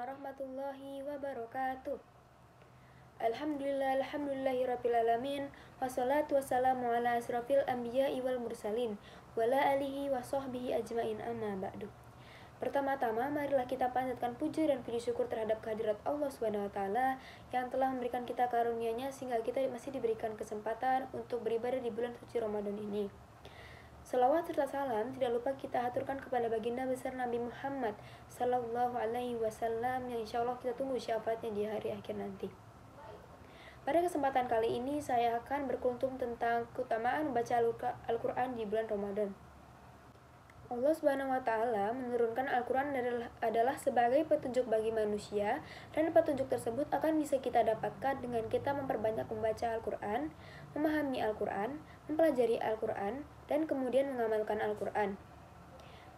warahmatullahi wabarakatuh. Alhamdulillahirrabbilalamin. Wassalatu wassalamu ala asrafil anbiya'i wal mursalin wala alihi wa sahbihi ajmain amma ba'du. Pertama-tama, marilah kita panjatkan puji dan puji syukur terhadap kehadirat Allah SWT yang telah memberikan kita karunia-Nya sehingga kita masih diberikan kesempatan untuk beribadah di bulan suci Ramadan ini. Salawat serta salam tidak lupa kita aturkan kepada baginda besar Nabi Muhammad Sallallahu Alaihi Wasallam yang insya Allah kita tunggu syafaatnya di hari akhir nanti. Pada kesempatan kali ini saya akan berkuntung tentang keutamaan membaca Al-Quran di bulan Ramadan. Allah Subhanahu wa Ta'ala menurunkan Al-Quran adalah sebagai petunjuk bagi manusia, dan petunjuk tersebut akan bisa kita dapatkan dengan kita memperbanyak membaca Al-Quran, memahami Al-Quran, mempelajari Al-Quran, dan kemudian mengamalkan Al-Quran.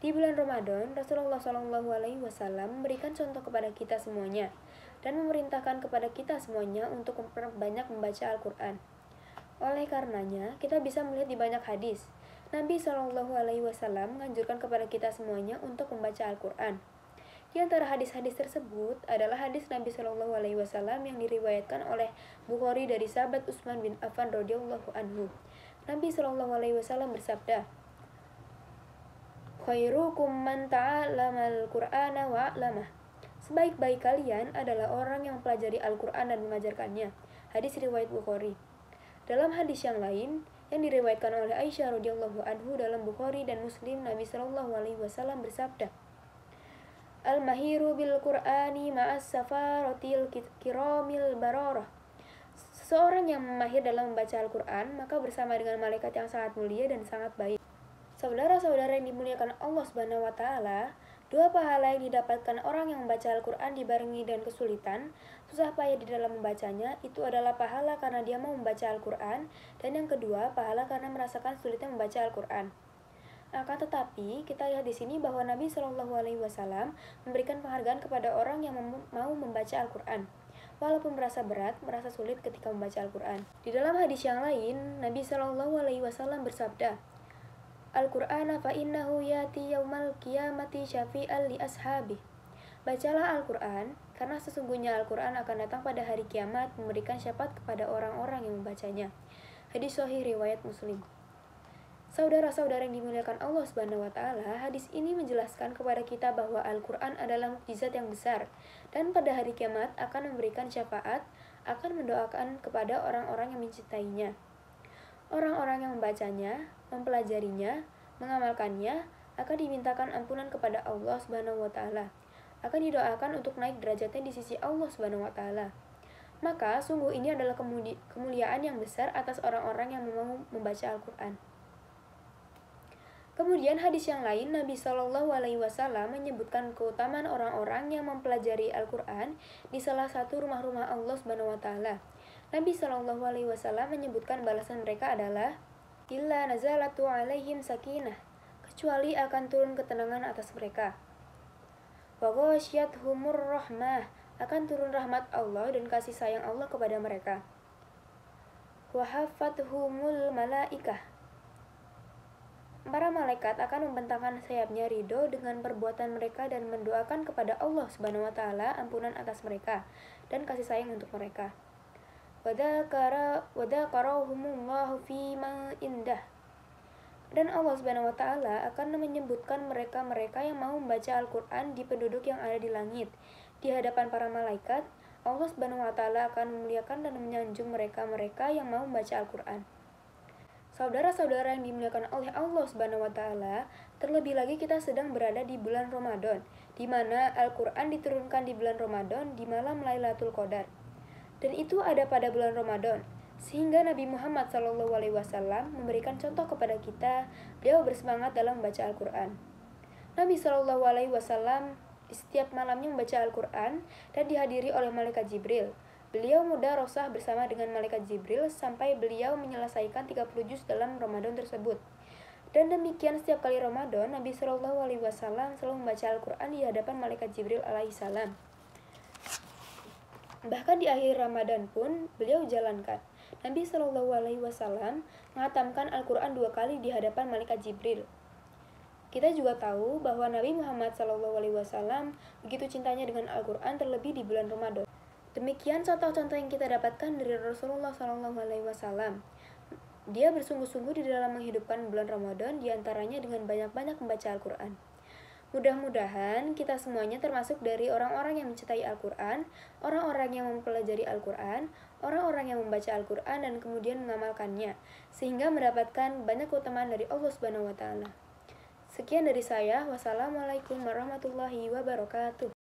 Di bulan Ramadan, Rasulullah SAW memberikan contoh kepada kita semuanya dan memerintahkan kepada kita semuanya untuk memperbanyak membaca Al-Quran. Oleh karenanya, kita bisa melihat di banyak hadis Nabi SAW menganjurkan kepada kita semuanya untuk membaca Al-Quran. Di antara hadis-hadis tersebut adalah hadis Nabi SAW yang diriwayatkan oleh Bukhari dari sahabat Utsman bin Affan radhiyallahu anhu. Nabi SAW bersabda, "Khairukum man ta'allamal Qur'ana wa 'allamah." Sebaik-baik kalian adalah orang yang mempelajari Al-Quran dan mengajarkannya. Hadis riwayat Bukhari. Dalam hadis yang lain yang diriwayatkan oleh Aisyah radhiyallahu anhu dalam Bukhari dan Muslim, Nabi SAW bersabda, "Al-mahiru bil Qur'ani ma'as safaratil kiramil bararah." Seseorang yang mahir dalam membaca Al-Quran maka bersama dengan malaikat yang sangat mulia dan sangat baik. Saudara-saudara yang dimuliakan Allah Subhanahu wa Ta'ala, dua pahala yang didapatkan orang yang membaca Al-Quran dibarengi dengan kesulitan, susah payah di dalam membacanya, itu adalah pahala karena dia mau membaca Al-Quran, dan yang kedua, pahala karena merasakan sulitnya membaca Al-Quran. Akan tetapi, kita lihat di sini bahwa Nabi SAW memberikan penghargaan kepada orang yang mau membaca Al-Quran, walaupun merasa berat, merasa sulit ketika membaca Al-Quran. Di dalam hadis yang lain, Nabi SAW bersabda, "Al-Qur'ana fa innahu yati yaumal qiyamati syafi'an li ashabi." Bacalah Al-Quran, karena sesungguhnya Al-Quran akan datang pada hari kiamat memberikan syafaat kepada orang-orang yang membacanya. Hadis sahih riwayat Muslim. Saudara-saudara yang dimuliakan Allah Subhanahu wa Ta'ala, hadis ini menjelaskan kepada kita bahwa Al-Quran adalah mukjizat yang besar dan pada hari kiamat akan memberikan syafaat, akan mendoakan kepada orang-orang yang mencintainya. Orang-orang yang membacanya, mempelajarinya, mengamalkannya akan dimintakan ampunan kepada Allah Subhanahu wa Ta'ala, akan didoakan untuk naik derajatnya di sisi Allah Subhanahu wa Ta'ala. Maka sungguh ini adalah kemuliaan yang besar atas orang-orang yang mau membaca Al-Quran. Kemudian hadis yang lain, Nabi SAW menyebutkan keutamaan orang-orang yang mempelajari Al-Quran di salah satu rumah-rumah Allah Subhanahu wa Ta'ala. Nabi SAW menyebutkan balasan mereka adalah illa nazalatu alaihim sakinah, kecuali akan turun ketenangan atas mereka. Wa ghasyiyatuhumur rahmah, akan turun rahmat Allah dan kasih sayang Allah kepada mereka. Wa hafathumul malaikah, para malaikat akan membentangkan sayapnya ridho dengan perbuatan mereka dan mendoakan kepada Allah Subhanahu wa Ta'ala ampunan atas mereka dan kasih sayang untuk mereka. Wadzakarahumullahu fi man indah, dan Allah Subhanahu wa Ta'ala akan menyebutkan mereka-mereka yang mau membaca Al-Quran di penduduk yang ada di langit. Di hadapan para malaikat, Allah Subhanahu wa Ta'ala akan memuliakan dan menyanjung mereka-mereka yang mau membaca Al-Quran. Saudara-saudara yang dimuliakan oleh Allah Subhanahu wa Ta'ala, terlebih lagi kita sedang berada di bulan Ramadan, di mana Al-Quran diturunkan di bulan Ramadan di malam Lailatul Qadar. Dan itu ada pada bulan Ramadan, sehingga Nabi Muhammad SAW memberikan contoh kepada kita. Beliau bersemangat dalam membaca Al-Quran. Nabi SAW di setiap malamnya membaca Al-Quran dan dihadiri oleh malaikat Jibril. Beliau mudarosah bersama dengan malaikat Jibril sampai beliau menyelesaikan 30 juz dalam Ramadan tersebut. Dan demikian setiap kali Ramadan, Nabi SAW selalu membaca Al-Quran di hadapan malaikat Jibril alaihissalam. Bahkan di akhir Ramadan pun beliau jalankan. Nabi SAW menghatamkan Al-Quran 2 kali di hadapan malaikat Jibril. Kita juga tahu bahwa Nabi Muhammad SAW begitu cintanya dengan Al-Quran, terlebih di bulan Ramadan. Demikian contoh-contoh yang kita dapatkan dari Rasulullah SAW. Dia bersungguh-sungguh di dalam menghidupkan bulan Ramadan, diantaranya dengan banyak-banyak membaca Al-Quran. Mudah-mudahan kita semuanya termasuk dari orang-orang yang mencintai Al-Quran, orang-orang yang mempelajari Al-Quran, orang-orang yang membaca Al-Quran dan kemudian mengamalkannya, sehingga mendapatkan banyak keutamaan dari Allah Subhanahu wa Ta'ala. Sekian dari saya. Wassalamualaikum warahmatullahi wabarakatuh.